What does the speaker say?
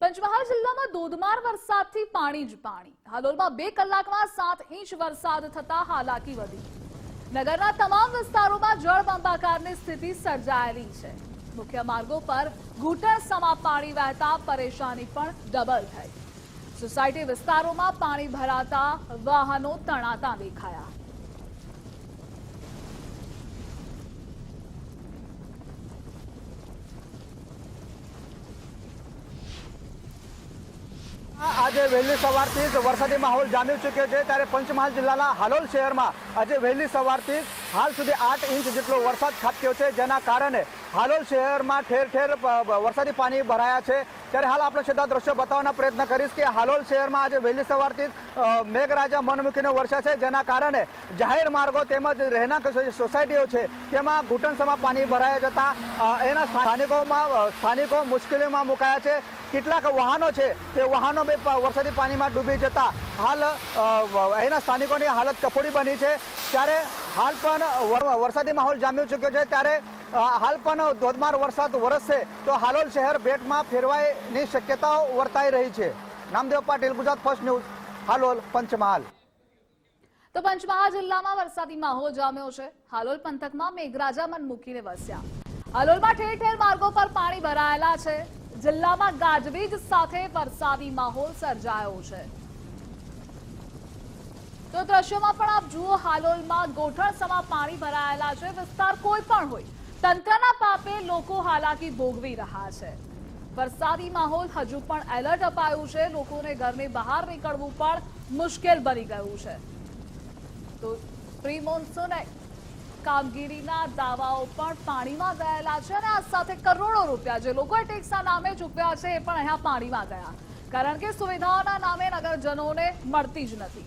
પંચમહાલ જિલ્લામાં ધોધમાર વરસાદથી પાણી જ પાણી. હાલોલમાં 2 કલાકમાં 7 ઇંચ વરસાદ થતા હાલાકી વધી. નગરના તમામ વિસ્તારોમાં જળબંબાકારની સ્થિતિ સર્જાયેલી છે. મુખ્ય માર્ગો પર ઘૂંટણસમા પાણી વહેતા પરેશાની પણ ડબલ થઈ. સોસાયટી વિસ્તારોમાં પાણી ભરાતા વાહનો તણાતા દેખાયા. આજે વહેલી સવારથી જ વરસાદી માહોલ જામી ચૂક્યો છે. ત્યારે પંચમહાલ જિલ્લાના હાલોલ શહેરમાં આજે વહેલી સવારથી હાલ સુધી 8 ઇંચ જેટલો વરસાદ ખાબક્યો છે, જેના કારણે હાલોલ શહેરમાં ઠેર ઠેર વરસાદી પાણી ભરાયા છે. ત્યારે હાલ આપણે સીધા દ્રશ્યો બતાવવાના પ્રયત્ન કરીશ કે હાલોલ શહેરમાં આજે વહેલી સવારથી મેઘરાજા મન મૂકીને વરસ્યા છે, જેના કારણે જાહેર માર્ગો તેમજ રહેણાંક સોસાયટીઓ છે તેમાં ઘૂંટણસમાં પાણી ભરાયા જતા એના સ્થાનિકો મુશ્કેલીમાં મુકાયા છે. કેટલાક વાહનો છે તે વાહનો વરસાદી પાણીમાં ડૂબી જતા હાલ અહીંના સ્થાનિકોની હાલત કફોડી બની છે. ત્યારે હાલ પણ વરસાદી માહોલ જામી ચૂક્યો છે. ત્યારે હાલ પણ ધોધમાર વરસાદ વરસશે તો હાલોલ શહેર બેટમાં ફેરવાયની શક્યતાઓ વર્તાઈ રહી છે. Namdev Patil, Gujarat first news, Halol, Panchmahal. તો પંચમહાલ જિલ્લામાં વરસાદી માહોલ જામ્યો છે. હાલોલ પંથકમાં મેઘરાજા મન મૂકીને વરસ્યા. હાલોલમાં ઠેર ઠેર માર્ગો પર પાણી ભરાયેલા છે. જિલ્લામાં ગાજવીજ સાથે વરસાદી માહોલ સર્જાયો છે. તો દ્રશ્યોમાં પણ આપ જુઓ, હાલોલમાં ગોઠણસમાં પાણી ભરાયેલા છે. વિસ્તાર કોઈ પણ હોય, તંત્રના પાપે લોકો હાલાકી ભોગવી રહ્યા છે. વરસાદી માહોલ હજુ પણ એલર્ટ અપાયું છે. લોકોને ઘરની બહાર નીકળવું પણ મુશ્કેલ બની ગયું છે. તો પ્રી મોન્સૂન કામગીરીના દાવાઓ પણ પાણીમાં ગયેલા છે અને આ સાથે કરોડો રૂપિયા જે લોકોએ ટેક્સના નામે ચૂકવ્યા છે એ પણ અહીંયા પાણીમાં ગયા, કારણ કે સુવિધાઓના નામે નગરજનોને મળતી જ નથી.